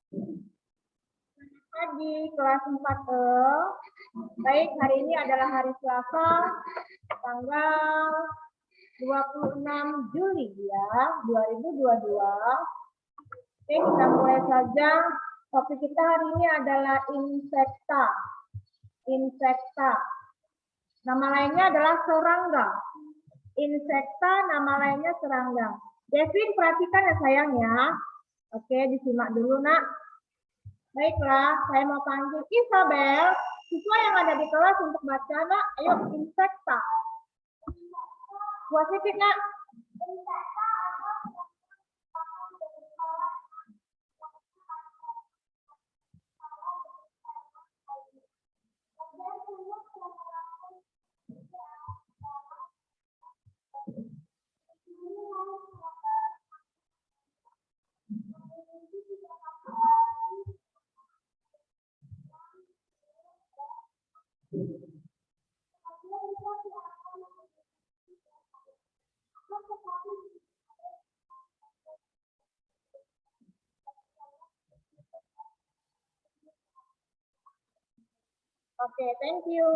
Di kelas 4E. Baik, hari ini adalah hari Selasa, tanggal 26 Juli ya, 2022. Oke, kita mulai saja. Topik kita hari ini adalah insekta. Insekta. Nama lainnya adalah serangga. Insekta, nama lainnya serangga. Devin, perhatikan ya sayang ya. Oke, disimak dulu nak. Baiklah, saya mau panggil Isabel, siswa yang ada di kelas untuk baca nak. Ayo, insekta. Buat sedikit nak. Oke, thank you.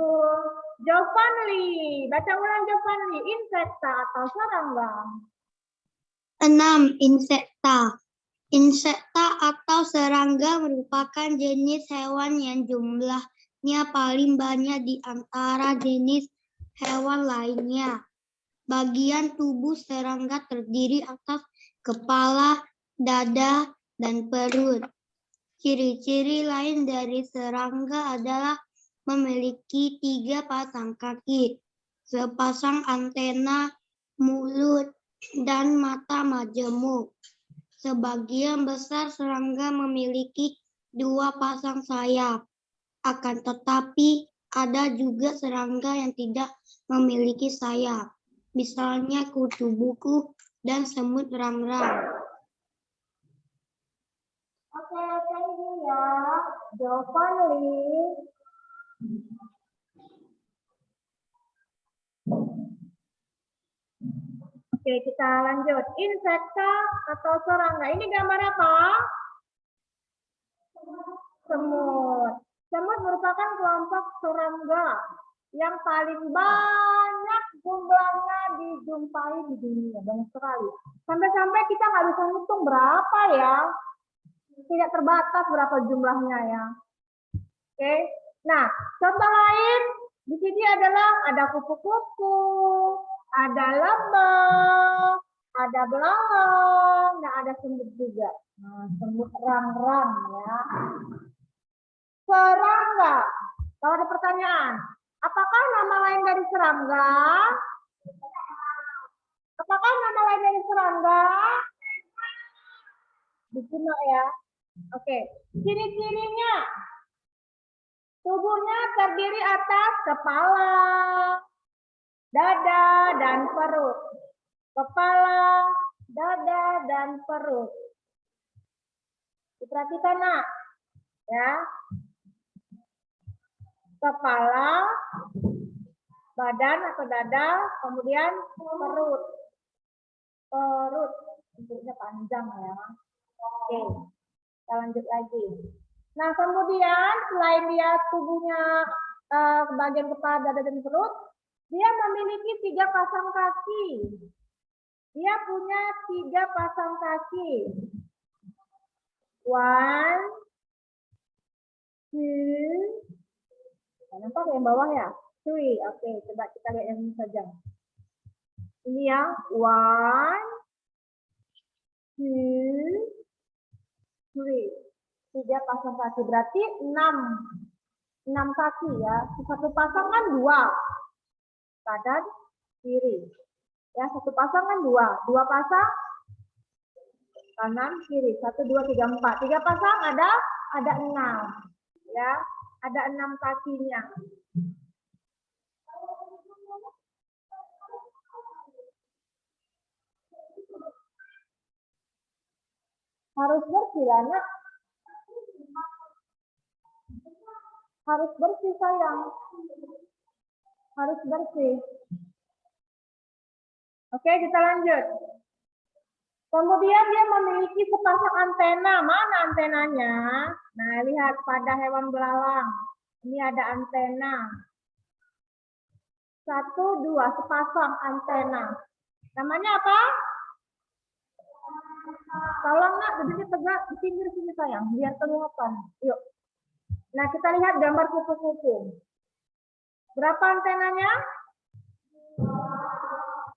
Jovanli, baca ulang Jovanli. Insekta atau serangga? 6. Insekta. Insekta atau serangga merupakan jenis hewan yang jumlahnya paling banyak di antara jenis hewan lainnya. Bagian tubuh serangga terdiri atas kepala, dada, dan perut. Ciri-ciri lain dari serangga adalah memiliki 3 pasang kaki, sepasang antena, mulut, dan mata majemuk. Sebagian besar serangga memiliki 2 pasang sayap. Akan tetapi, ada juga serangga yang tidak memiliki sayap. Misalnya kutu buku dan semut rang-rang. Oke, thank you ya, Jovanli. Oke, kita lanjut. Insekta atau serangga. Ini gambar apa? Semut. Semut merupakan kelompok serangga yang paling banyak jumlahnya dijumpai di dunia. Banyak sekali. Sampai-sampai kita nggak bisa hitung berapa ya. Tidak terbatas berapa jumlahnya ya. Oke. Nah, contoh lain di sini adalah ada kupu-kupu, ada lebah, ada belalang, dan ada semut juga. Nah, semut rang-rang ya. Serangga. Kalau ada pertanyaan, apakah nama lain dari serangga? Apakah nama lain dari serangga? Disimak ya. Oke, ciri-cirinya. Tubuhnya terdiri atas kepala, dada, dan perut. Kepala, dada, dan perut. Diperhatikan nak. Ya. Kepala, badan atau dada, kemudian perut. Perut. Bentuknya panjang ya. Oke. Kita lanjut lagi. Nah, kemudian selain dia tubuhnya bagian kepala, dada, dan perut, dia memiliki 3 pasang kaki. Dia punya 3 pasang kaki. 1, 2, nampak yang bawah ya? 3. Oke, coba kita lihat yang ini saja. Ini ya, 1, 2, 3. 3 pasang kaki, berarti 6 kaki ya. Satu pasang kan 2. Kanan, kiri. Ya, satu pasang kan 2. 2 pasang kanan, kiri. 1, 2, 3, 4. 3 pasang ada 6. Ya, ada 6 kakinya. Harus bersih lah, nak. Harus bersih sayang. Harus bersih. Oke, kita lanjut. Kemudian dia memiliki sepasang antena. Mana antenanya? Nah, lihat pada hewan belalang. Ini ada antena. 1, 2, sepasang antena. Namanya apa? Tolong nak, duduknya tegak di pinggir sini sayang, biar kelihatan. Yuk. Nah, kita lihat gambar kupu-kupu. Berapa antenanya?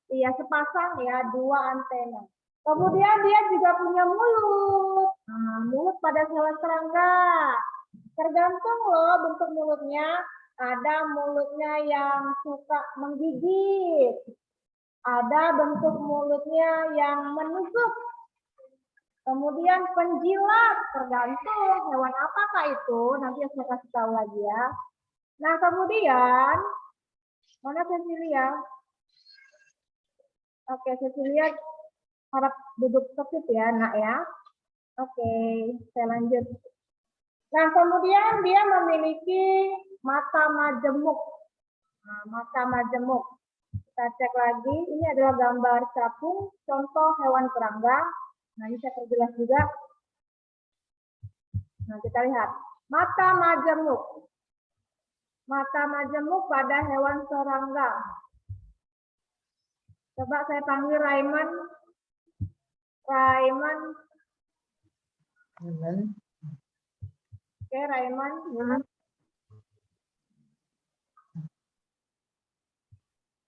Iya, sepasang ya, 2 antena. Kemudian dia juga punya mulut. Nah, mulut pada hewan serangga. Tergantung loh bentuk mulutnya. Ada mulutnya yang suka menggigit. Ada bentuk mulutnya yang menusuk. Kemudian penjilat, tergantung hewan apakah itu. Nanti saya kasih tahu lagi ya. Nah, kemudian, mana Cecilia? Oke, Cecilia harap duduk tertib ya, nak ya. Oke, saya lanjut. Nah, kemudian dia memiliki mata majemuk. Nah, mata majemuk. Kita cek lagi, ini adalah gambar capung, contoh hewan serangga. Nah, ini saya perjelas juga. Nah, kita lihat. Mata majemuk. Mata majemuk pada hewan serangga. Coba saya panggil Raiman. Raiman. Oke, Raiman.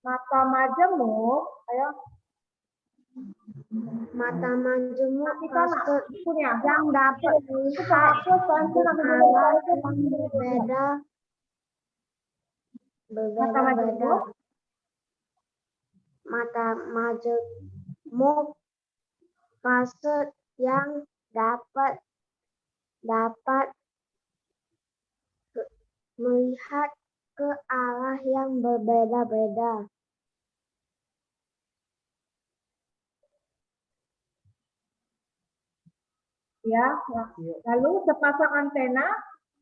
Mata majemuk, ayo. Mata majemuk punya yang dapat melihat berbeda-beda. Mata majemuk fase yang dapat melihat ke arah yang berbeda-beda. Ya, lalu sepasang antena,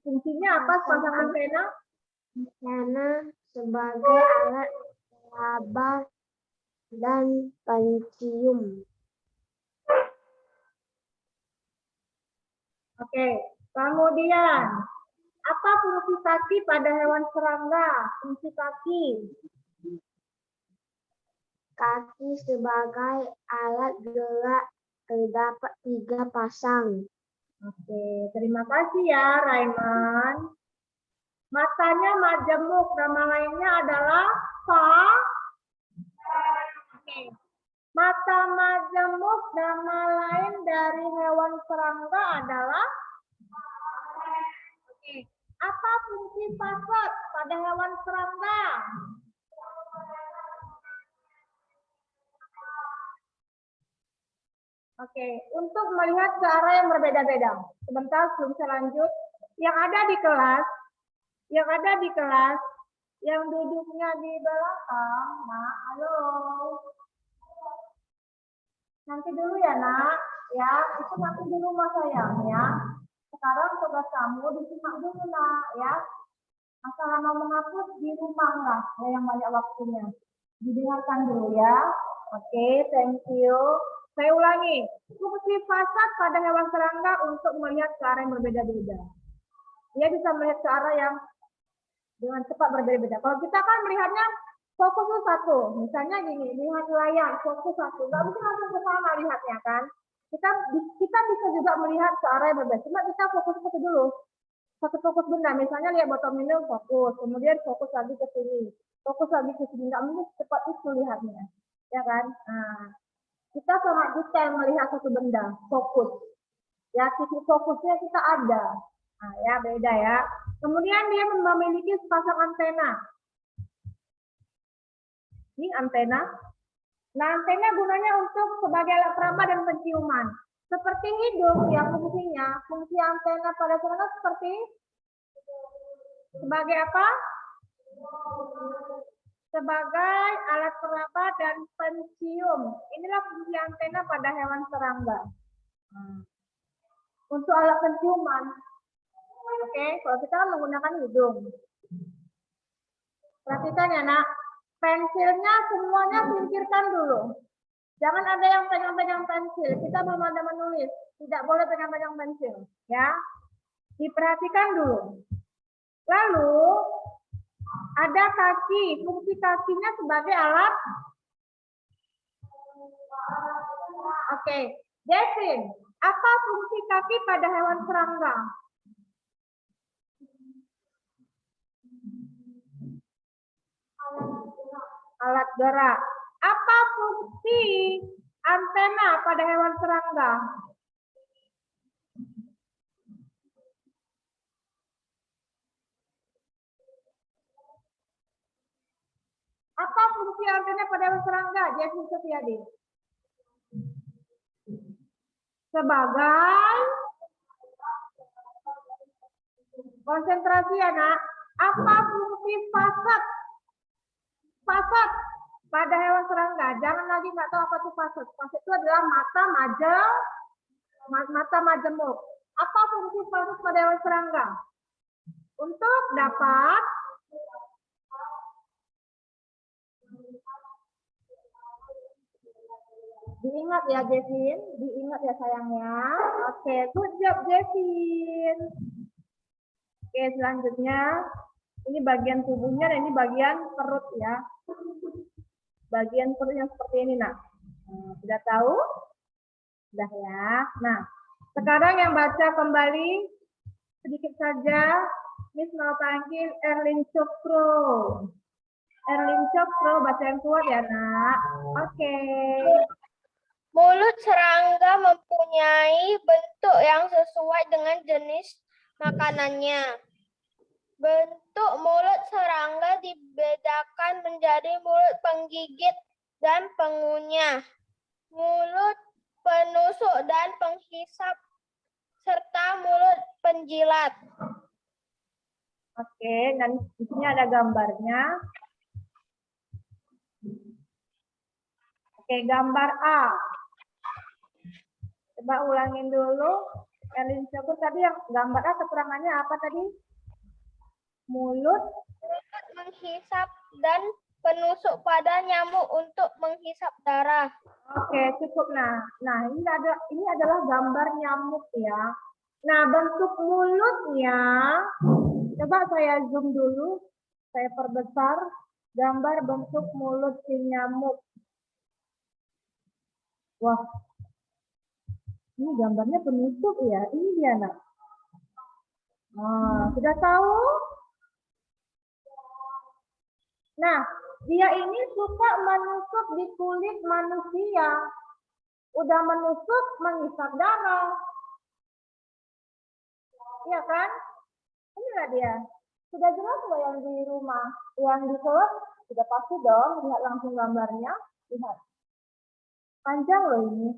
fungsinya apa sepasang antena? Antena sebagai alat laba dan pencium. Oke, kemudian apa fungsi kaki pada hewan serangga? Fungsi kaki. Kaki sebagai alat gerak terdapat 3 pasang. Oke, terima kasih ya Raiman. Matanya majemuk, nama lainnya adalah Oke. Mata majemuk, nama lain dari hewan serangga adalah Oke. Apa fungsi fasad pada hewan serangga? Oke, untuk melihat ke arah yang berbeda-beda. Sebentar sebelum saya lanjut. Yang ada di kelas, yang duduknya di belakang, nah, halo. Nanti dulu ya, nak. Ya, itu nanti di rumah sayang ya. Sekarang tugas kamu disimak dulu, nak, ya. Masalah mau menghapus di rumah lah, ya, yang banyak waktunya. Didengarkan dulu ya. Oke, thank you. Saya ulangi, fungsi fasad pada hewan serangga untuk melihat ke arah yang berbeda-beda. Dia bisa melihat ke arah yang dengan cepat berbeda-beda. Kalau kita kan melihatnya fokus ke satu, misalnya gini, lihat layar, fokus satu, nggak bisa langsung ke sana lihatnya kan. Kita bisa juga melihat ke arah yang berbeda, cuma kita fokus ke dulu. Satu fokus benda, misalnya lihat botol minum, fokus, kemudian fokus lagi ke sini, fokus lagi ke sini, nggak mungkin cepat itu lihatnya, ya kan? Nah, kita sangat detail melihat satu benda, fokus. Ya, titik fokusnya kita ada. Nah, ya beda ya. Kemudian dia memiliki sepasang antena. Ini antena. Nah, antena gunanya untuk sebagai alat peraba dan penciuman. Seperti hidung yang fungsi antena pada serangga seperti sebagai apa? Sebagai alat peraba dan pencium. Inilah fungsi antena pada hewan serangga. Untuk alat penciuman, oke, kalau kita menggunakan hidung. Perhatikan ya, nak. Pensilnya semuanya singkirkan dulu. Jangan ada yang pegang-pegang pensil. Kita belum ada menulis. Tidak boleh pegang-pegang pensil. Ya. Diperhatikan dulu. Lalu, ada kaki. Fungsi kakinya sebagai alat. Oke. Devin, apa fungsi kaki pada hewan serangga? Alat gerak. Apa fungsi antena pada hewan serangga? Apa fungsi antena pada hewan serangga? Jessi Setiadi. Sebagai konsentrasi ya nak. Apa fungsi fasad? Fasad pada hewan serangga. Jangan lagi nggak tahu apa itu fasad. Fasad itu adalah mata majemuk. Apa fungsi fasad pada hewan serangga? Untuk dapat diingat ya Jevin, diingat ya sayangnya. Oke, good job Jevin. Oke, selanjutnya ini bagian tubuhnya dan ini bagian perut ya. Bagian perutnya seperti ini nak. Sudah tahu? Sudah ya. Nah, sekarang yang baca kembali sedikit saja. Miss mau panggil Erlin Cokro. Erlin Cokro, baca yang kuat ya nak. Oke. Mulut serangga mempunyai bentuk yang sesuai dengan jenis makanannya. Bentuk mulut serangga dibedakan menjadi mulut penggigit dan pengunyah, mulut penusuk dan penghisap, serta mulut penjilat. Oke, dan di sini ada gambarnya. Oke, gambar A. Coba ulangin dulu. Erlin Syukur tadi yang gambar A keterangannya apa tadi? Mulut Menghisap dan penusuk pada nyamuk untuk menghisap darah. Oke, cukup. Nah, ini adalah gambar nyamuk ya. Nah, bentuk mulutnya, coba saya zoom dulu, saya perbesar gambar bentuk mulut si nyamuk. Wah, ini gambarnya penusuk ya. Ini dia nak. Nah, sudah tahu? Nah, dia ini suka menusuk di kulit manusia. Udah menusuk, menghisap darah. Iya kan? Inilah dia. Sudah jelas nggak yang di rumah? Yang di kelas? Sudah pasti dong. Lihat langsung gambarnya. Lihat. Panjang loh ini.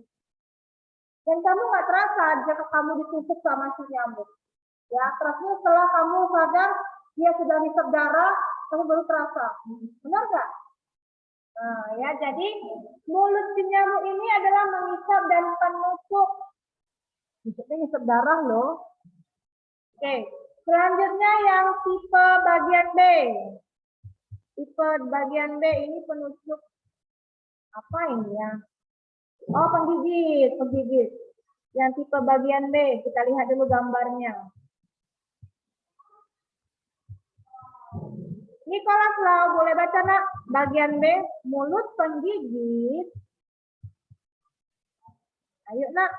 Dan kamu nggak terasa jika kamu ditusuk sama si nyamuk. Ya, terusnya setelah kamu sadar, dia sudah hisap darah, kamu baru terasa. Benar nggak? Nah, ya, jadi mulut si nyamuk ini adalah menghisap dan penusuk. Hisap darah loh. Oke, selanjutnya yang tipe bagian B. Tipe bagian B ini penusuk apa ini ya? Oh, penggigit. Yang tipe bagian B, kita lihat dulu gambarnya. Nicholas Lau, boleh baca nak? Bagian B, mulut penggigit. Ayo nak.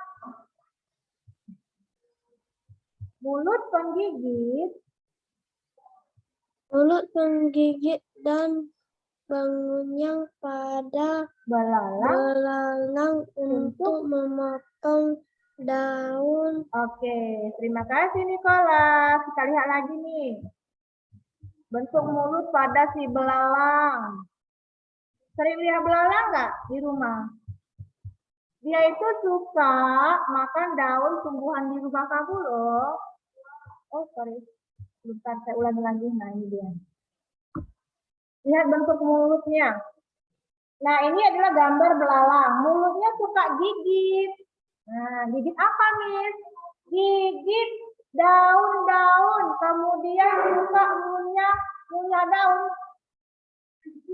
Mulut penggigit. Mulut penggigit dan pengunyah pada belalang untuk memotong daun. Oke, terima kasih Nicholas. Kita lihat lagi nih. Bentuk mulut pada si belalang. Sering lihat belalang nggak di rumah? Dia itu suka makan daun tumbuhan di rumah kamu loh. Oh, sorry. Bentar, saya ulangi lagi. Nah, ini dia. Lihat bentuk mulutnya. Nah, ini adalah gambar belalang. Mulutnya suka gigit. Nah, gigit apa, Miss? Gigit daun-daun. Kemudian suka ngunyah daun.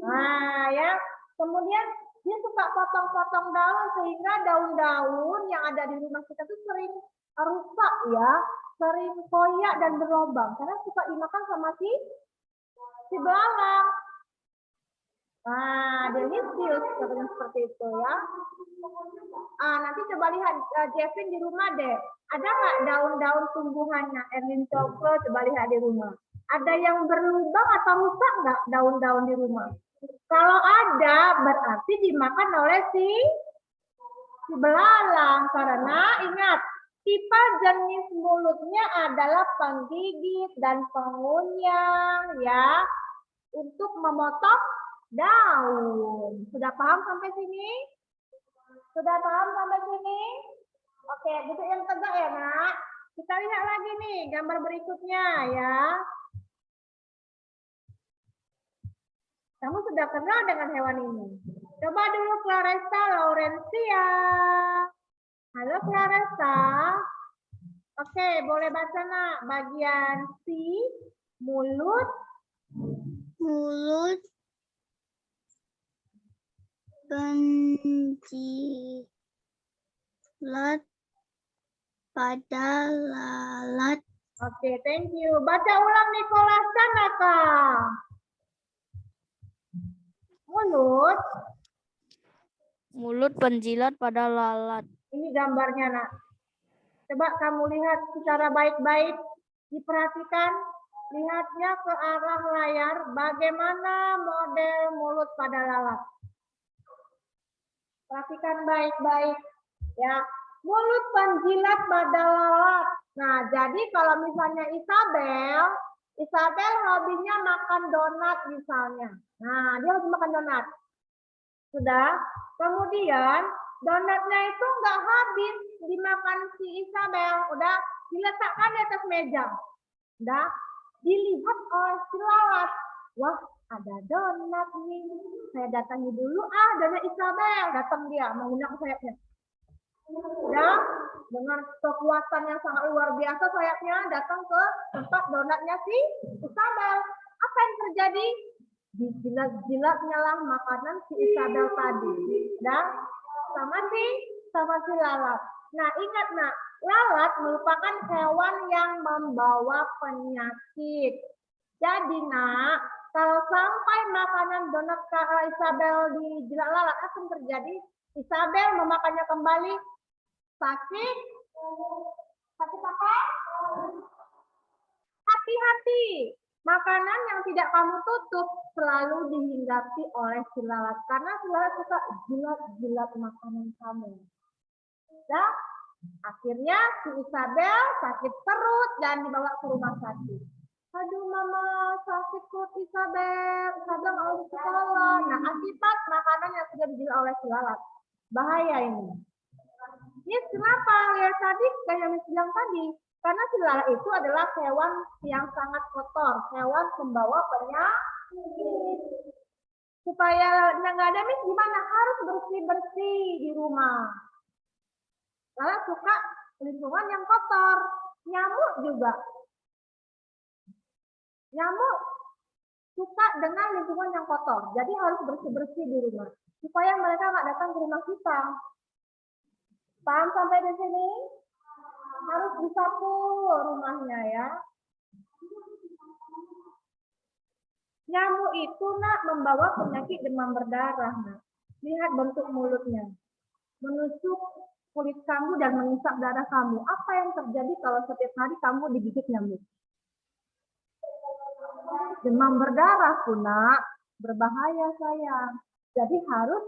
Nah, ya. Kemudian Dia suka potong-potong daun sehingga daun-daun yang ada di rumah kita tuh sering rusak ya, sering koyak dan berlubang karena suka dimakan sama si belalang. Nah, delicious katanya seperti itu ya. Nanti coba lihat Jevin di rumah deh. Ada nggak daun-daun tumbuhannya? Erlin Cokro coba lihat di rumah. Ada yang berlubang atau rusak nggak daun-daun di rumah? Kalau ada, berarti dimakan oleh si belalang. Karena ingat, tipe jenis mulutnya adalah penggigit dan pengunyah ya. Untuk memotong daun. Sudah paham sampai sini? Sudah paham sampai sini? Oke, duduk yang tegak ya, Nak. Kita lihat lagi nih gambar berikutnya ya. Kamu sudah kenal dengan hewan ini. Coba dulu Claresta Laurencia. Halo Claresta. Oke, boleh baca Nak bagian C, mulut. Mulut penjilat pada lalat. Oke, thank you. Baca ulang Nicholas Tanaka. Mulut. Mulut penjilat pada lalat. Ini gambarnya, Nak. Coba kamu lihat secara baik-baik. Diperhatikan. Lihatnya ke arah layar. Bagaimana model mulut pada lalat. Perhatikan baik-baik. Ya, mulut penjilat pada lalat. Nah, jadi kalau misalnya Isabel hobinya makan donat misalnya. Nah, dia hobi makan donat. Sudah. Kemudian donatnya itu nggak habis dimakan si Isabel. Udah diletakkan di atas meja. Udah dilihat oleh si lalat. Wah, ada donat nih. Saya datangi dulu. Donat Isabel. Datang dia menggunakan sayapnya. Ya, dengan kekuatan yang sangat luar biasa sayapnya datang ke tempat donatnya si Isabel. Apa yang terjadi? Dijilat-jilatnya lah makanan si Isabel tadi. Dan sama si lalat. Nah, ingat Nak, lalat merupakan hewan yang membawa penyakit. Jadi Nak, kalau sampai makanan donat Isabel dijilat lalat akan terjadi Isabel memakannya kembali sakit apa? Hati-hati, makanan yang tidak kamu tutup selalu dihinggapi oleh si lalat karena si lalat suka jilat-jilat makanan kamu. Nah, akhirnya si Isabel sakit perut dan dibawa ke rumah sakit. Aduh mama, sakit perut Isabel nggak mau di sekolah. Nah, akibat makanan yang sudah dijilat oleh si lalat. Bahaya ini. Ini kenapa? Ya tadi kayak yang bilang tadi. Karena si lalat itu adalah hewan yang sangat kotor. Hewan pembawa penyakit. Supaya nggak ada mis gimana? Harus bersih-bersih di rumah. Lalat suka lingkungan yang kotor. Nyamuk juga. Nyamuk suka dengan lingkungan yang kotor. Jadi harus bersih-bersih di rumah. Supaya mereka nggak datang ke rumah kita. Paham sampai di sini? Harus disapu rumahnya ya. Nyamuk itu Nak membawa penyakit demam berdarah. Nak. Lihat bentuk mulutnya. Menusuk kulit kamu dan mengisap darah kamu. Apa yang terjadi kalau setiap hari kamu digigit nyamuk? Demam berdarah pun Nak. Berbahaya sayang. Jadi harus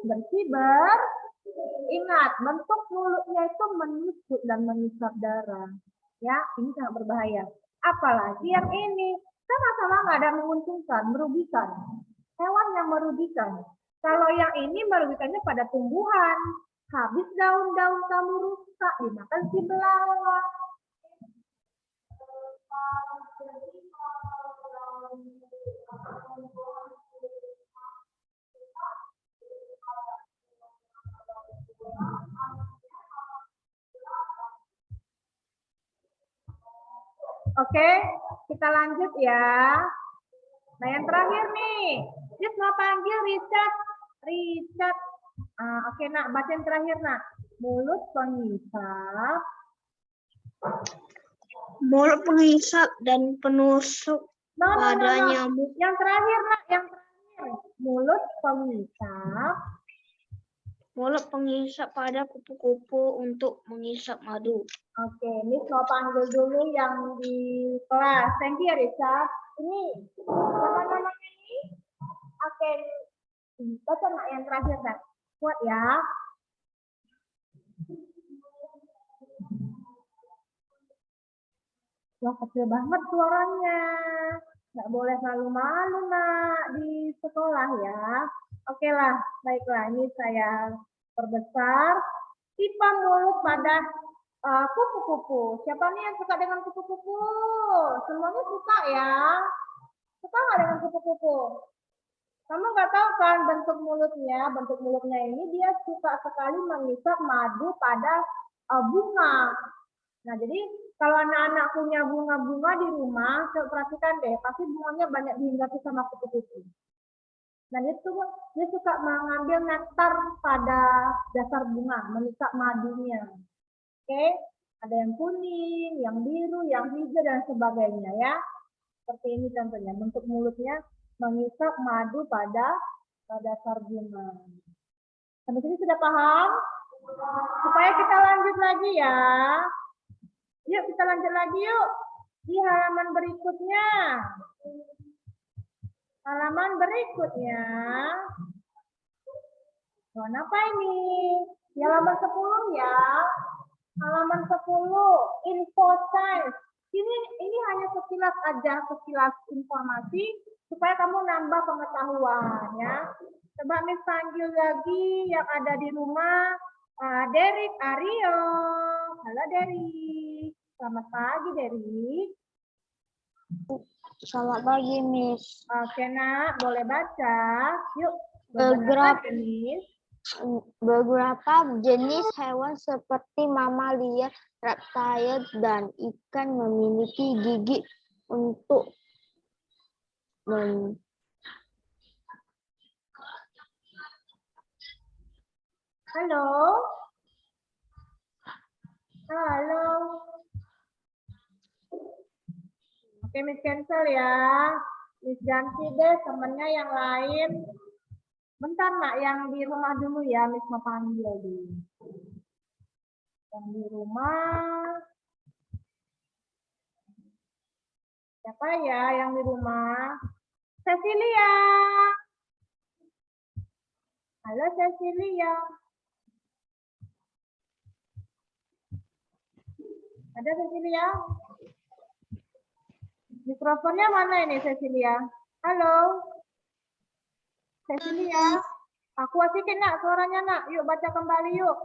ingat, bentuk mulutnya itu menusuk dan mengisap darah. Ya, ini sangat berbahaya. Apalagi yang ini, sama-sama nggak ada menguntungkan, merugikan. Hewan yang merugikan. Kalau yang ini merugikannya pada tumbuhan. Habis daun-daun kamu rusak, dimakan si belalang. Oke, kita lanjut ya. Nah, yang terakhir nih. Sis mau panggil Richard. Oke, nak, baca yang terakhir, nak. Mulut penghisap. Mulut penghisap dan penusuk No, no, pada no, no. nyamuk. Yang terakhir, nak, yang terakhir. Mulut penghisap. Mulut penghisap pada kupu-kupu untuk menghisap madu. Oke, Miss mau panggil dulu yang di kelas. Thank you, Richard. Ini, siapa namanya ini? Oke, baca, nak, yang terakhir, nak. Kuat ya. Wah, kecil banget suaranya. Nggak boleh malu-malu, nak, di sekolah ya. Oke lah, baiklah. Ini saya perbesar. Tipe mulut pada kupu-kupu. Siapa nih yang suka dengan kupu-kupu? Semuanya suka ya? Suka nggak dengan kupu-kupu? Kamu nggak tahu kan bentuk mulutnya? Bentuk mulutnya ini dia suka sekali menghisap madu pada bunga. Nah, jadi kalau anak-anak punya bunga-bunga di rumah, coba perhatikan deh, pasti bunganya banyak dihinggapi sama kupu-kupu. Nah, dia suka mengambil nektar pada dasar bunga, menghisap madunya. Oke, ada yang kuning, yang biru, yang hijau, dan sebagainya ya. Seperti ini contohnya, bentuk mulutnya menghisap madu pada dasar bunga. Sampai sini sudah paham? Supaya kita lanjut lagi ya. Yuk kita lanjut lagi yuk. Di halaman berikutnya. Halaman berikutnya. Warna apa ini? Di halaman 10 ya. Halaman 10. Info science. Ini hanya sekilas aja, sekilas informasi supaya kamu nambah pengetahuan ya. Coba Miss panggil lagi yang ada di rumah. Derik Aryo. Halo Derik. Selamat pagi Derik. Selamat pagi, Miss. Oke nak, boleh baca. Yuk. Beberapa jenis hewan seperti mamalia, reptil, dan ikan memiliki gigi untuk Halo. Halo. Oke, Miss cancel ya. Miss ganti deh temennya yang lain. Bentar nak, yang di rumah dulu ya, Miss mau panggil dulu. Yang di rumah. Siapa ya yang di rumah? Cecilia. Halo Cecilia. Ada Cecilia? Mikrofonnya mana ini Cecilia? Halo. Cecilia. Aku asihin nak suaranya nak. Yuk baca kembali yuk.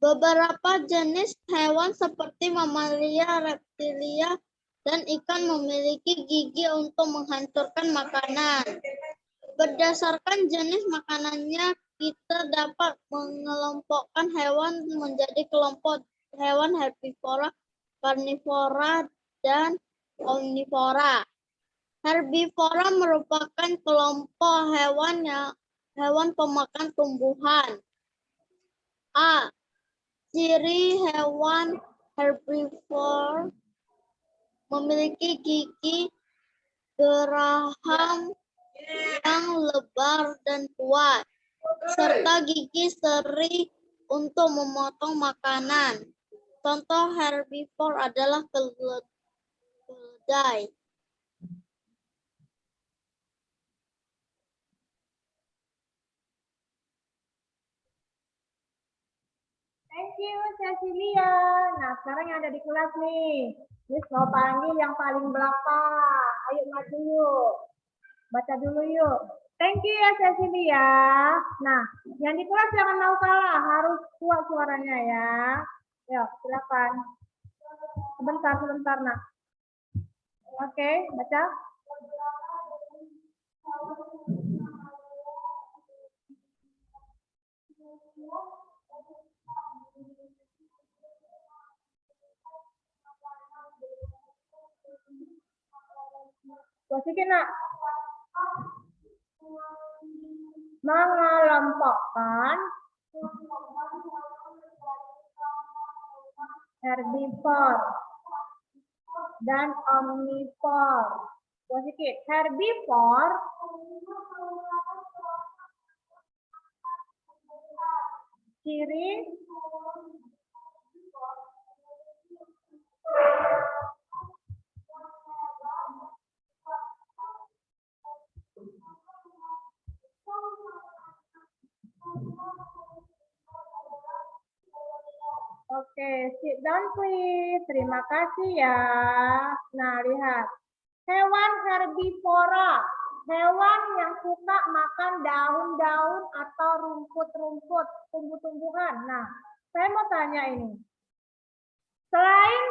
Beberapa jenis hewan seperti mamalia, reptilia, dan ikan memiliki gigi untuk menghancurkan makanan. Berdasarkan jenis makanannya, kita dapat mengelompokkan hewan menjadi kelompok hewan herbivora, karnivora, dan omnivora. Herbivora merupakan kelompok hewan pemakan tumbuhan. A. Ciri hewan herbivore memiliki gigi geraham yang lebar dan kuat, serta gigi seri untuk memotong makanan. Contoh herbivore adalah keledai. Thank you Cecilia. Nah sekarang yang ada di kelas nih. Miss mau panggil yang paling belakang. Ayo maju yuk. Baca dulu yuk. Thank you ya Cecilia. Nah, yang di kelas jangan mau kalah, harus kuat suaranya ya. Yuk, silakan. Sebentar, nak. Oke, baca. Posisi nak. Mengelompokkan herbivore dan omnivore. Posisi herbivore ciri Oke, sit down please. Terima kasih ya. Nah, lihat. Hewan herbivora. Hewan yang suka makan daun-daun atau rumput-rumput, tumbuh-tumbuhan. Nah, saya mau tanya ini. Selain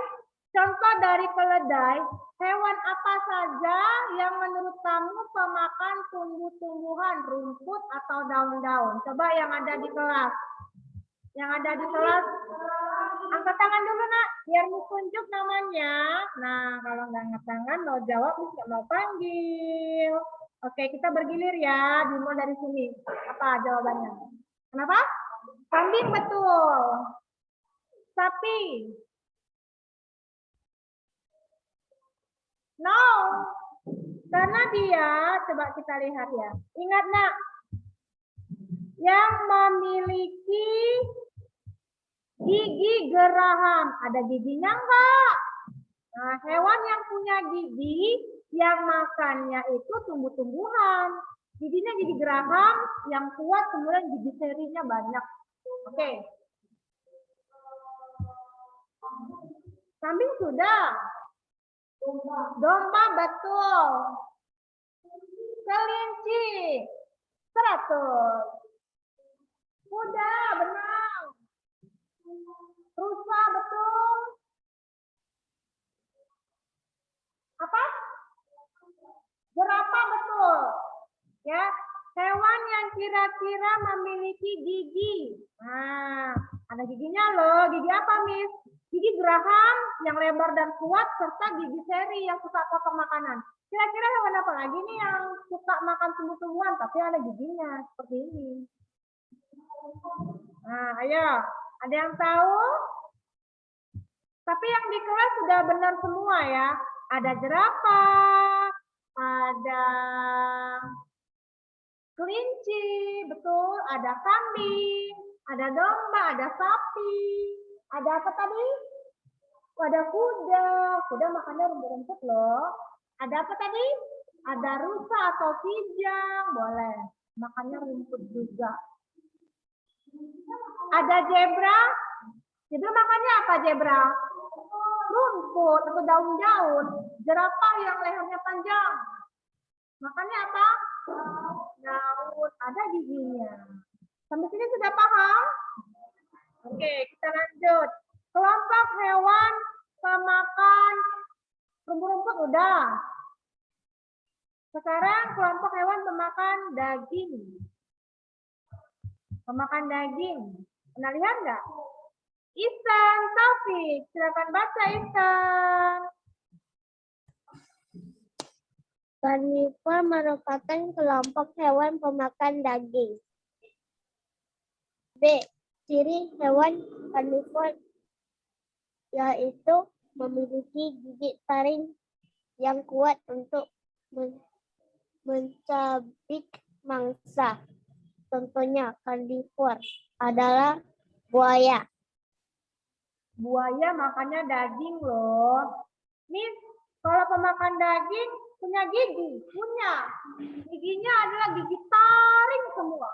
contoh dari keledai, hewan apa saja yang menurut kamu pemakan tumbuh-tumbuhan, rumput atau daun-daun? Coba yang ada di kelas. Yang ada di kelas, angkat tangan dulu nak, biar ditunjuk namanya. Nah, kalau nggak angkat tangan, mau jawab, nggak mau panggil. Oke, kita bergilir ya, dimulai dari sini. Apa jawabannya? Kenapa? Kambing betul. Sapi. No. Karena dia, coba kita lihat ya. Ingat nak, yang memiliki gigi geraham. Ada giginya enggak? Nah, hewan yang punya gigi, yang makannya itu tumbuh-tumbuhan. Giginya gigi geraham, yang kuat, kemudian gigi serinya banyak. Oke. Kambing sudah. Domba betul. Kelinci 100. Kuda benar. Rusa betul. Apa? Jerapah betul. Ya, hewan yang kira-kira memiliki gigi. Nah, ada giginya loh. Gigi apa, Miss? Gigi geraham yang lebar dan kuat serta gigi seri yang suka potong makanan. Kira-kira hewan apa lagi nih yang suka makan tumbuh-tumbuhan tapi ada giginya seperti ini? Nah, ayo. Ada yang tahu? Tapi yang di kelas sudah benar semua ya. Ada jerapah, ada kelinci, betul. Ada kambing, ada domba, ada sapi. Ada apa tadi? Ada kuda. Kuda makannya rumput-rumput loh. Ada apa tadi? Ada rusa atau kijang. Boleh. Makannya rumput juga. Ada zebra. Zebra makannya apa zebra? Rumput atau daun-daun. Jerapah yang lehernya panjang. Makannya apa? Daun. Ada giginya. Sampai sini sudah paham? Oke, kita lanjut. Kelompok hewan pemakan rumput-rumput udah. Sekarang kelompok hewan pemakan daging. Pemakan daging. Pernah lihat nggak? Ihsan, Taufik. Silakan baca Ihsan. Karnivor merupakan kelompok hewan pemakan daging. B. Ciri hewan karnivor yaitu memiliki gigi taring yang kuat untuk mencabik mangsa. Contohnya karnivor adalah buaya. Buaya makannya daging loh. Nih, kalau pemakan daging punya gigi, punya. Giginya adalah gigi taring semua.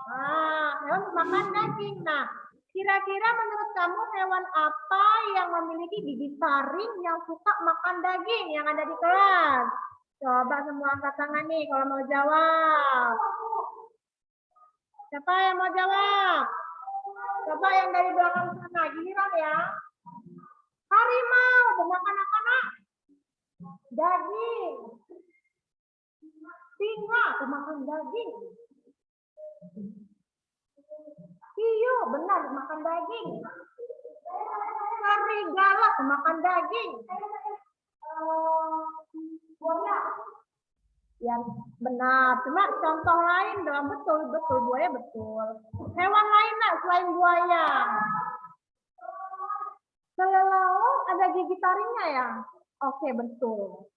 Nah, hewan pemakan daging. Nah, kira-kira menurut kamu hewan apa yang memiliki gigi taring yang suka makan daging yang ada di kelas? Coba semua angkat tangan nih kalau mau jawab. Siapa yang mau jawab? Coba yang dari belakang sana, giliran ya. Harimau, pemakan apa nak? Daging. Singa, pemakan daging. Hiu, benar, pemakan daging. Serigala, pemakan daging. Buaya, Yang benar. Cuma contoh lain dalam betul buaya betul. Hewan lain nak selain buaya. Kelelawar ada gigi taringnya ya? Oke, betul.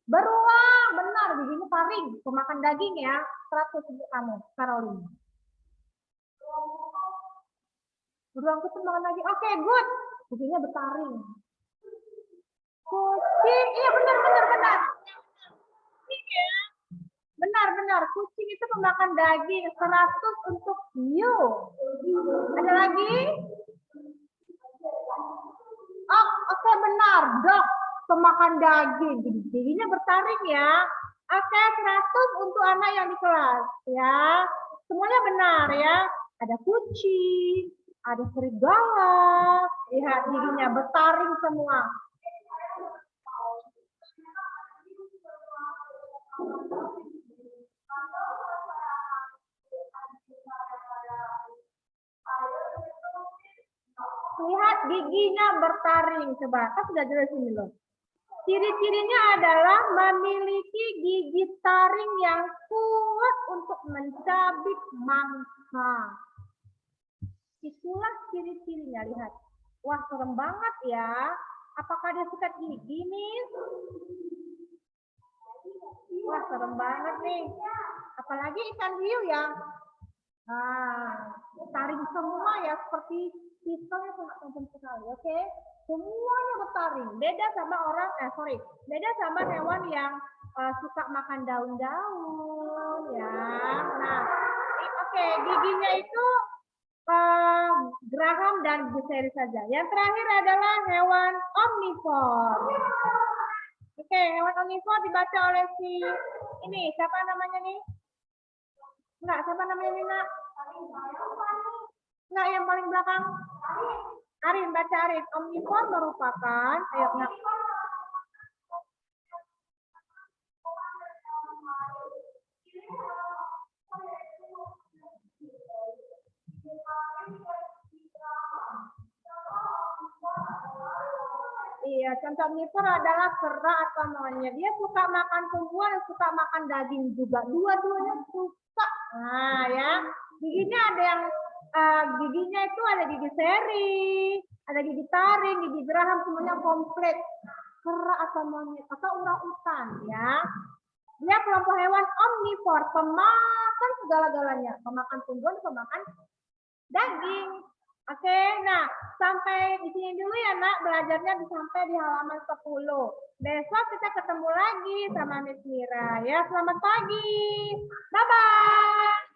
Beruang, benar giginya taring, pemakan daging ya. 100 untuk kamu, Caroline. Beruang itu pemakan daging. Oke, good. Giginya bertaring. Kucing, iya benar. Kucing ya. Benar. Kucing itu pemakan daging. 100 untuk you. Ada lagi? Oh, oke benar. Dog, pemakan daging. Giginya bertaring ya. Oke, 100 untuk anak yang di kelas ya. Semuanya benar ya. Ada kucing, ada serigala. Lihat giginya bertaring semua. Lihat giginya bertaring. Coba, kan sudah jelas ini loh. Ciri-cirinya adalah memiliki gigi taring yang kuat untuk mencabik mangsa. Itulah ciri-cirinya, lihat. Wah, serem banget ya. Apakah dia sikat gigi nih? Wah, serem banget nih. Apalagi ikan hiu ya. Nah, taring semua ya, seperti pisau yang sangat tajam sekali, oke? Semuanya bertaring. Beda sama beda sama hewan yang suka makan daun-daun ya. Nah, oke, giginya itu geraham dan berseri saja. Yang terakhir adalah hewan omnivor. Oke, hewan omnivor dibaca oleh si ini, siapa namanya nih? Enggak, siapa namanya nih, Nak? Enggak, yang paling belakang. Arin, baca Arin. Omnivor merupakan, ayo Nak. Iya, contoh omnivor adalah kera atau monyet. Dia suka makan tumbuhan dan suka makan daging juga. Dua-duanya suka. Nah, ya. Giginya ada yang giginya itu ada gigi seri, ada gigi taring, gigi geraham, semuanya komplit. Kera atau monyet atau orang-utan ya. Dia kelompok hewan omnivor, pemakan segala-galanya, pemakan tumbuhan, pemakan daging. Oke, nah sampai di sini dulu ya Nak, belajarnya sampai di halaman 10. Besok kita ketemu lagi sama Miss Mira ya. Selamat pagi. Bye-bye.